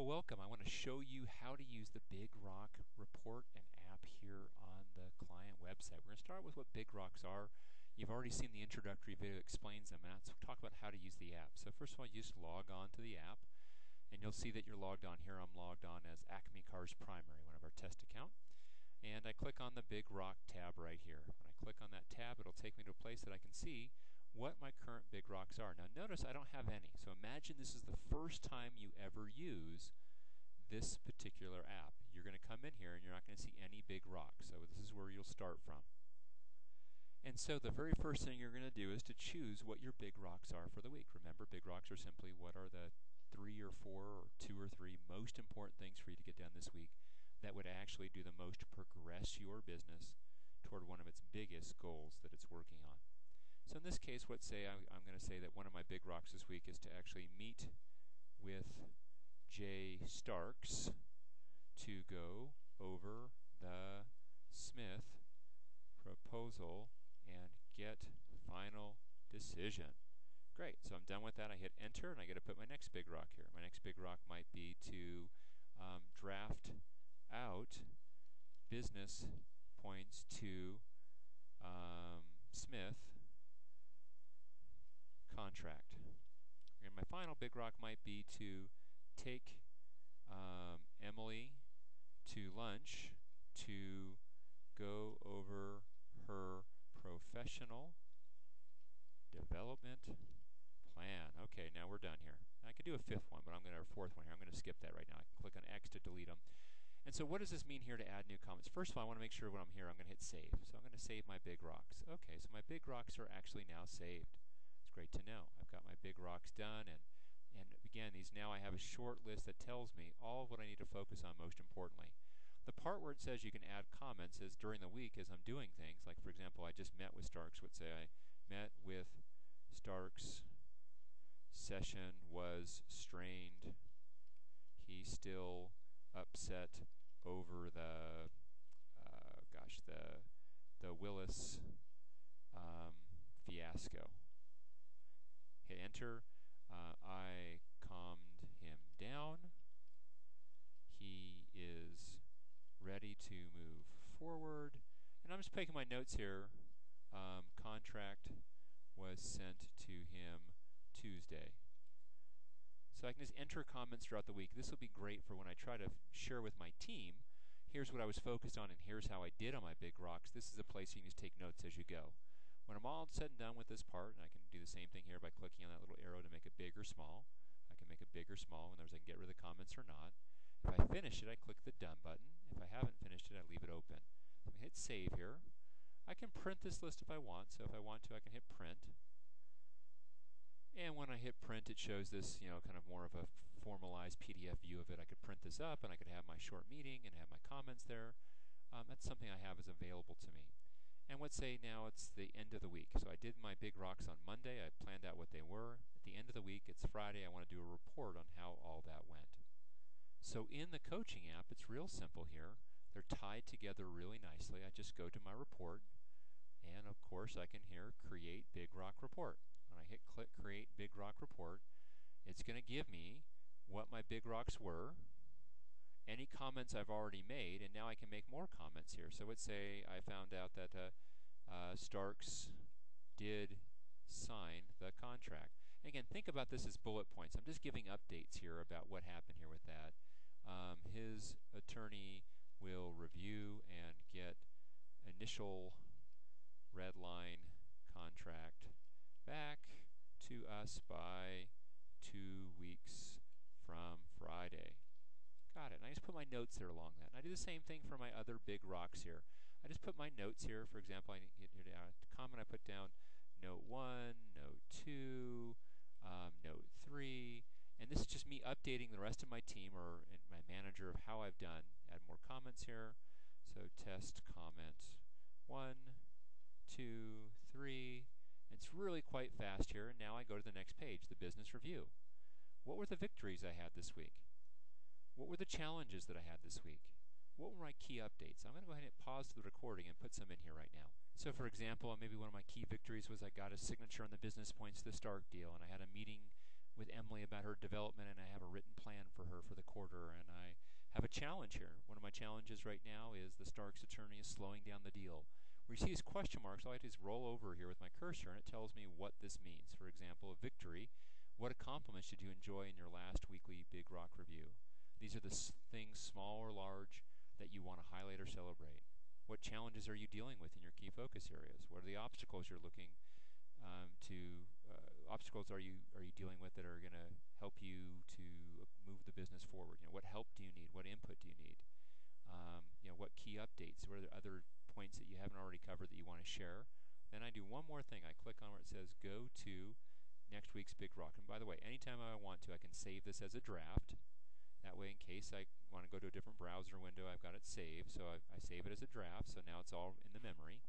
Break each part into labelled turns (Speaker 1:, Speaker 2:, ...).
Speaker 1: Well, welcome. I want to show you how to use the Big Rock report and app here on the client website. We're going to start with what Big Rocks are. You've already seen the introductory video that explains them. Now let's talk about how to use the app. So first of all, you just log on to the app, and you'll see that you're logged on here. I'm logged on as Acme Cars Primary, one of our test account. And I click on the Big Rock tab right here. When I click on that tab, it'll take me to a place that I can see what my current Big Rocks are. Now notice I don't have any. So imagine this is the first time you ever use this particular app. You're going to come in here and you're not going to see any Big Rocks. So this is where you'll start from. And so the very first thing you're going to do is to choose what your Big Rocks are for the week. Remember, Big Rocks are simply what are the 3 or 4 or 2 or 3 most important things for you to get done this week that would actually do the most to progress your business toward one of its biggest goals that it's working on. So in this case, let's say I'm going to say that one of my Big Rocks this week is to actually meet with Jay Starks to go over the Smith proposal and get final decision. Great, so I'm done with that. I hit enter and I get to put my next Big Rock here. My next Big Rock might be to draft out business points to Smith contract. And my final Big Rock might be to take Emily to lunch to go over her professional development plan. Okay, now we're done here. I could do a 5th one, but I'm going to, or 4th one here. I'm going to skip that right now. I can click on X to delete them. And so what does this mean here to add new comments? First of all, I want to make sure when I'm here, I'm going to hit save. So I'm going to save my Big Rocks. Okay, so my Big Rocks are actually now saved. It's great to know. I've got my Big Rocks done, and again, these now I have a short list that tells me all of what I need to focus on most importantly. The part where it says you can add comments is during the week as I'm doing things. Like, for example, I just met with Starks. Let's say I met with Starks. Session was strained. He's still upset over the Willis fiasco. Hit enter. I calmed him down. He is ready to move forward. And I'm just taking my notes here. Contract was sent to him Tuesday. So I can just enter comments throughout the week. This will be great for when I try to share with my team. Here's what I was focused on and here's how I did on my Big Rocks. This is a place you can just take notes as you go. When I'm all said and done with this part, and I can do the same thing here by clicking on that little arrow to make it big or small. I can make it big or small. In other words, I can get rid of the comments or not. If I finish it, I click the Done button. If I haven't finished it, I leave it open. So I'm going to hit Save here. I can print this list if I want. So if I want to, I can hit Print. And when I hit Print, it shows this, kind of more of a formalized PDF view of it. I could print this up, and I could have my short meeting and have my comments there. That's something I have is available to me. And let's say now it's the end of the week. So I did my Big Rocks on Monday. I planned out what they were. At the end of the week, it's Friday. I want to do a report on how all that went. So in the coaching app, it's real simple here. They're tied together really nicely. I just go to my report, and of course I can here create Big Rock report. When I hit click create Big Rock report, it's going to give me what my Big Rocks were, any comments I've already made, and now I can make more comments here. So let's say I found out that Starks did sign the contract. And again, think about this as bullet points. I'm just giving updates here about what happened here with that. His attorney will review and get initial red line contract back to us by 2 weeks from Friday. Got it. And I just put my notes there along that. And I do the same thing for my other Big Rocks here. I just put my notes here. For example, I get here to comment. I put down note 1, note 2, note 3. And this is just me updating the rest of my team or my manager of how I've done. Add more comments here. So test comment 1, 2, 3. It's really quite fast here. And now I go to the next page, the business review. What were the victories I had this week? What were the challenges that I had this week? What were my key updates? I'm going to go ahead and pause the recording and put some in here right now. So for example, maybe one of my key victories was I got a signature on the business points to the Stark deal, and I had a meeting with Emily about her development, and I have a written plan for her for the quarter, and I have a challenge here. One of my challenges right now is the Starks attorney is slowing down the deal. Where you see these question marks, all I do is roll over here with my cursor, and it tells me what this means. For example, a victory. What accomplishments did you enjoy in your last weekly Big Rock review? These are the things, small or large, that you want to highlight or celebrate. What challenges are you dealing with in your key focus areas? What are the obstacles you're looking obstacles are you dealing with that are going to help you to move the business forward? What help do you need? What input do you need? What key updates? What are the other points that you haven't already covered that you want to share? Then I do one more thing. I click on where it says go to next week's Big Rock. And by the way, anytime I want to, I can save this as a draft. That way, in case I want to go to a different browser window, I've got it saved. So I save it as a draft, so now it's all in the memory.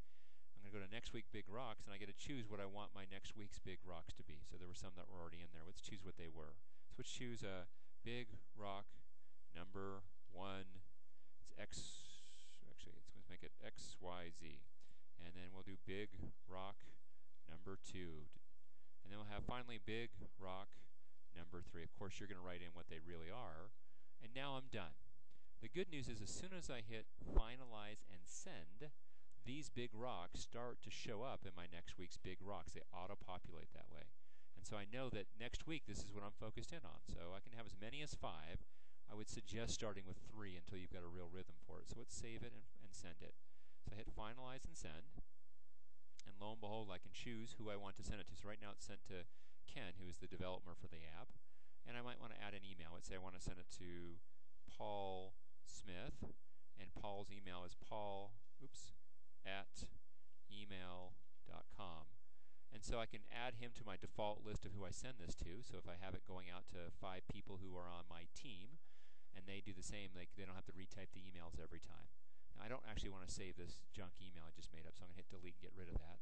Speaker 1: I'm going to go to next week Big Rocks, and I get to choose what I want my next week's Big Rocks to be. So there were some that were already in there. Let's choose what they were. So let's choose a Big Rock number 1. It's X. Actually, let's make it XYZ. And then we'll do Big Rock number 2. And then we'll have finally Big Rock number 3. Of course, you're going to write in what they really are. And now I'm done. The good news is as soon as I hit finalize and send, these big rocks start to show up in my next week's Big Rocks. They auto-populate that way. And so I know that next week this is what I'm focused in on. So I can have as many as 5. I would suggest starting with 3 until you've got a real rhythm for it. So let's save it and send it. So I hit finalize and send. And lo and behold, I can choose who I want to send it to. So right now it's sent to Ken, who is the developer for the app. And I might want to add an email. Let's say I want to send it to Paul Smith. And Paul's email is paul@email.com. And so I can add him to my default list of who I send this to. So if I have it going out to 5 people who are on my team, and they do the same, they don't have to retype the emails every time. Now, I don't actually want to save this junk email I just made up, so I'm going to hit delete and get rid of that.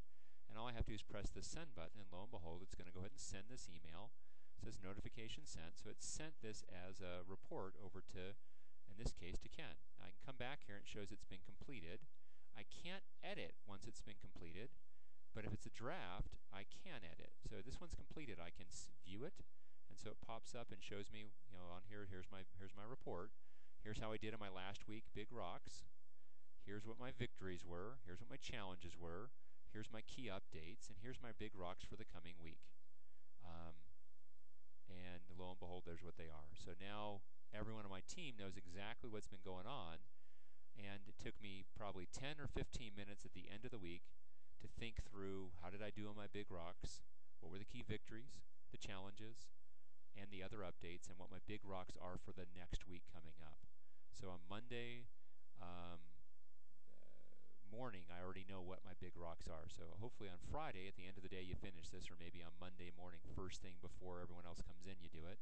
Speaker 1: And all I have to do is press the send button, and lo and behold, it's going to go ahead and send this email. It says notification sent, so it sent this as a report over to, in this case, to Ken. Now, I can come back here and it shows it's been completed. I can't edit once it's been completed, but if it's a draft, I can edit. So this one's completed. I can view it, and so it pops up and shows me, on here, here's my report. Here's how I did in my last week, Big Rocks. Here's what my victories were. Here's what my challenges were. Here's my key updates, and here's my Big Rocks for the coming week. And lo and behold, there's what they are. So now everyone on my team knows exactly what's been going on. And it took me probably 10 or 15 minutes at the end of the week to think through how did I do on my Big Rocks, what were the key victories, the challenges, and the other updates, and what my Big Rocks are for the next week coming up. So on Monday morning, I already know what my Big Rocks are. So hopefully on Friday, at the end of the day, you finish this, or maybe on Monday morning, first thing before everyone else comes in, you do it.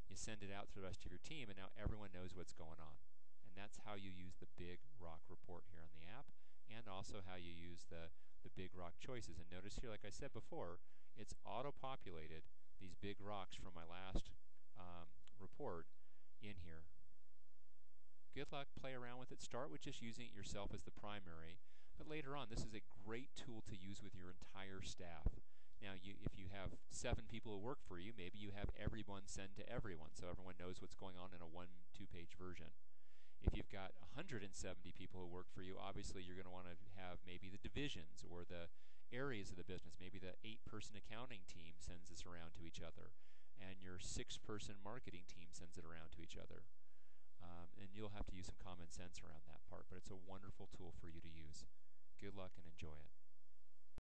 Speaker 1: You send it out to the rest of your team, and now everyone knows what's going on. And that's how you use the Big Rock report here on the app, and also how you use the Big Rock choices. And notice here, like I said before, it's auto-populated these big rocks from my last report in here. Good luck, play around with it. Start with just using it yourself as the primary, but later on, this is a great tool to use with your entire staff. Now, if you have 7 people who work for you, maybe you have everyone send to everyone, so everyone knows what's going on in a 1-2-page version. If you've got 170 people who work for you, obviously you're going to want to have maybe the divisions or the areas of the business. Maybe the 8-person accounting team sends this around to each other, and your 6-person marketing team sends it around to each other. And you'll have to use some common sense around that part, but it's a wonderful tool for you to use. Good luck and enjoy it.